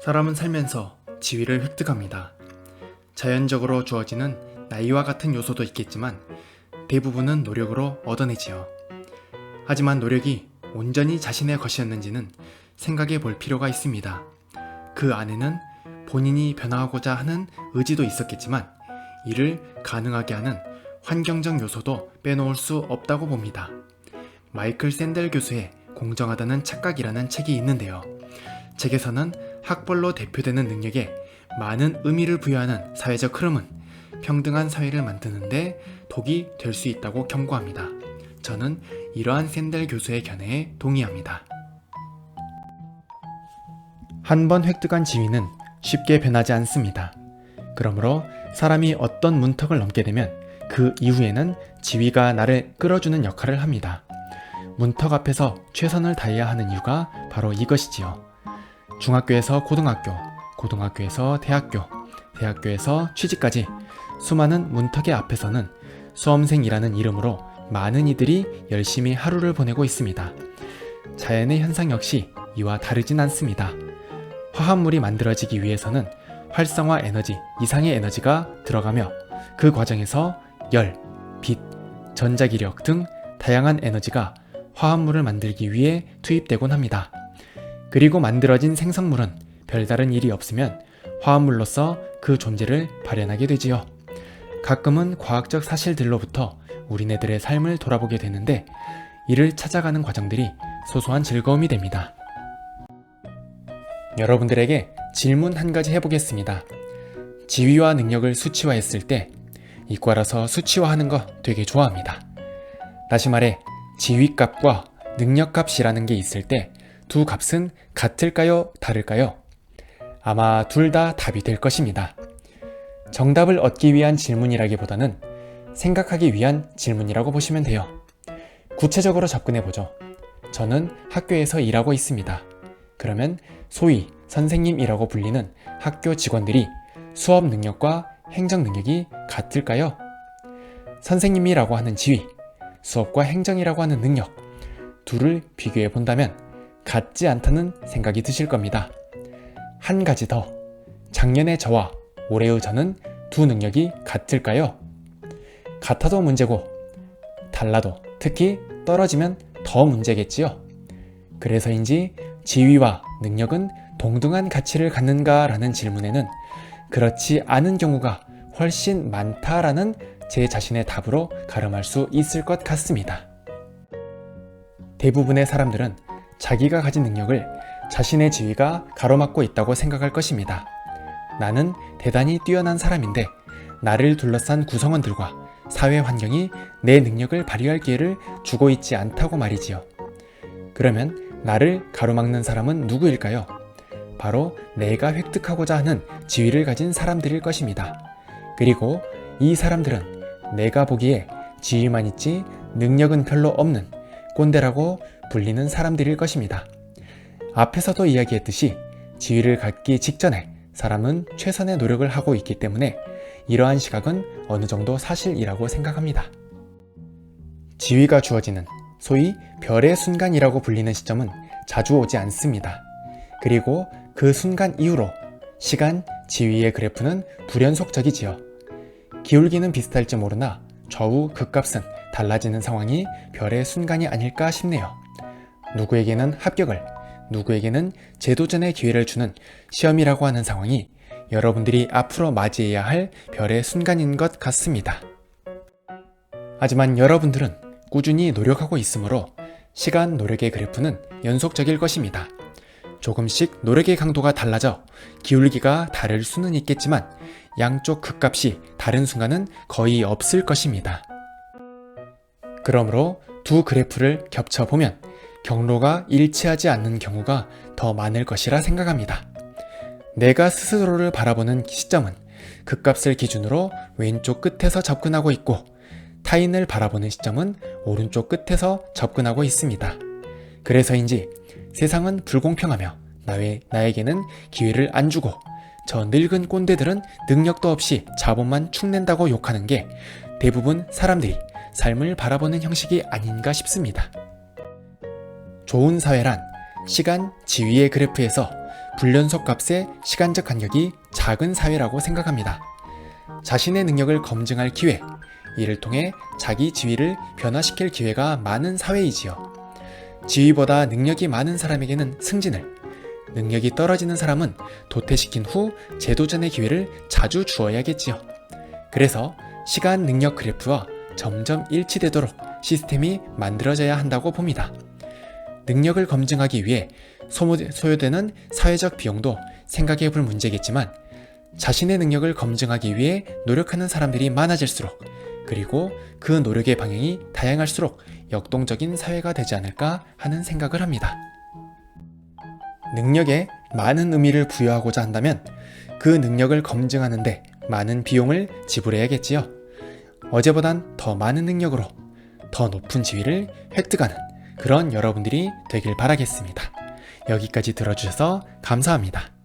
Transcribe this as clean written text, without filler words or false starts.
사람은 살면서 지위를 획득합니다. 자연적으로 주어지는 나이와 같은 요소도 있겠지만 대부분은 노력으로 얻어내지요. 하지만 노력이 온전히 자신의 것이었는지는 생각해 볼 필요가 있습니다. 그 안에는 본인이 변화하고자 하는 의지도 있었겠지만 이를 가능하게 하는 환경적 요소도 빼놓을 수 없다고 봅니다. 마이클 샌델 교수의 공정하다는 착각이라는 책이 있는데요. 책에서는 학벌로 대표되는 능력에 많은 의미를 부여하는 사회적 흐름은 평등한 사회를 만드는데 독이 될 수 있다고 경고합니다. 저는 이러한 샌델 교수의 견해에 동의합니다. 한 번 획득한 지위는 쉽게 변하지 않습니다. 그러므로 사람이 어떤 문턱을 넘게 되면 그 이후에는 지위가 나를 끌어주는 역할을 합니다. 문턱 앞에서 최선을 다해야 하는 이유가 바로 이것이지요. 중학교에서 고등학교, 고등학교에서 대학교, 대학교에서 취직까지 수많은 문턱의 앞에서는 수험생이라는 이름으로 많은 이들이 열심히 하루를 보내고 있습니다. 자연의 현상 역시 이와 다르진 않습니다. 화합물이 만들어지기 위해서는 활성화 에너지 이상의 에너지가 들어가며 그 과정에서 열, 빛, 전자기력 등 다양한 에너지가 화합물을 만들기 위해 투입되곤 합니다. 그리고 만들어진 생성물은 별다른 일이 없으면 화합물로서 그 존재를 발현하게 되지요. 가끔은 과학적 사실들로부터 우리네들의 삶을 돌아보게 되는데 이를 찾아가는 과정들이 소소한 즐거움이 됩니다. 여러분들에게 질문 한 가지 해보겠습니다. 지위와 능력을 수치화했을 때 이과라서 수치화하는 거 되게 좋아합니다. 다시 말해 지위값과 능력값이라는 게 있을 때 두 값은 같을까요? 다를까요? 아마 둘 다 답이 될 것입니다. 정답을 얻기 위한 질문이라기보다는 생각하기 위한 질문이라고 보시면 돼요. 구체적으로 접근해보죠. 저는 학교에서 일하고 있습니다. 그러면 소위 선생님이라고 불리는 학교 직원들이 수업 능력과 행정 능력이 같을까요? 선생님이라고 하는 지위, 수업과 행정이라고 하는 능력, 둘을 비교해 본다면 같지 않다는 생각이 드실 겁니다. 한 가지 더, 작년의 저와 올해의 저는 두 능력이 같을까요? 같아도 문제고 달라도, 특히 떨어지면 더 문제겠지요. 그래서인지 지위와 능력은 동등한 가치를 갖는가라는 질문에는 그렇지 않은 경우가 훨씬 많다라는 제 자신의 답으로 가름할 수 있을 것 같습니다. 대부분의 사람들은 자기가 가진 능력을 자신의 지위가 가로막고 있다고 생각할 것입니다. 나는 대단히 뛰어난 사람인데 나를 둘러싼 구성원들과 사회 환경이 내 능력을 발휘할 기회를 주고 있지 않다고 말이지요. 그러면 나를 가로막는 사람은 누구일까요? 바로 내가 획득하고자 하는 지위를 가진 사람들일 것입니다. 그리고 이 사람들은 내가 보기에 지위만 있지 능력은 별로 없는 꼰대라고 불리는 사람들일 것입니다. 앞에서도 이야기했듯이 지위를 갖기 직전에 사람은 최선의 노력을 하고 있기 때문에 이러한 시각은 어느 정도 사실이라고 생각합니다. 지위가 주어지는 소위 별의 순간이라고 불리는 시점은 자주 오지 않습니다. 그리고 그 순간 이후로 시간, 지위의 그래프는 불연속적이지요. 기울기는 비슷할지 모르나 좌우 극값은 달라지는 상황이 별의 순간이 아닐까 싶네요. 누구에게는 합격을, 누구에게는 재도전의 기회를 주는 시험이라고 하는 상황이 여러분들이 앞으로 맞이해야 할 별의 순간인 것 같습니다. 하지만 여러분들은 꾸준히 노력하고 있으므로 시간 노력의 그래프는 연속적일 것입니다. 조금씩 노력의 강도가 달라져 기울기가 다를 수는 있겠지만 양쪽 극값이 다른 순간은 거의 없을 것입니다. 그러므로 두 그래프를 겹쳐보면 경로가 일치하지 않는 경우가 더 많을 것이라 생각합니다. 내가 스스로를 바라보는 시점은 극값을 기준으로 왼쪽 끝에서 접근하고 있고 타인을 바라보는 시점은 오른쪽 끝에서 접근하고 있습니다. 그래서인지 세상은 불공평하며 나에게는 기회를 안 주고 저 늙은 꼰대들은 능력도 없이 자본만 축낸다고 욕하는 게 대부분 사람들이 삶을 바라보는 형식이 아닌가 싶습니다. 좋은 사회란 시간, 지위의 그래프에서 불연속 값의 시간적 간격이 작은 사회라고 생각합니다. 자신의 능력을 검증할 기회, 이를 통해 자기 지위를 변화시킬 기회가 많은 사회이지요. 지위보다 능력이 많은 사람에게는 승진을, 능력이 떨어지는 사람은 도태시킨 후 재도전의 기회를 자주 주어야겠지요. 그래서 시간 능력 그래프와 점점 일치되도록 시스템이 만들어져야 한다고 봅니다. 능력을 검증하기 위해 소요되는 사회적 비용도 생각해 볼 문제겠지만, 자신의 능력을 검증하기 위해 노력하는 사람들이 많아질수록, 그리고 그 노력의 방향이 다양할수록 역동적인 사회가 되지 않을까 하는 생각을 합니다. 능력에 많은 의미를 부여하고자 한다면 그 능력을 검증하는데 많은 비용을 지불해야겠지요. 어제보단 더 많은 능력으로 더 높은 지위를 획득하는 그런 여러분들이 되길 바라겠습니다. 여기까지 들어주셔서 감사합니다.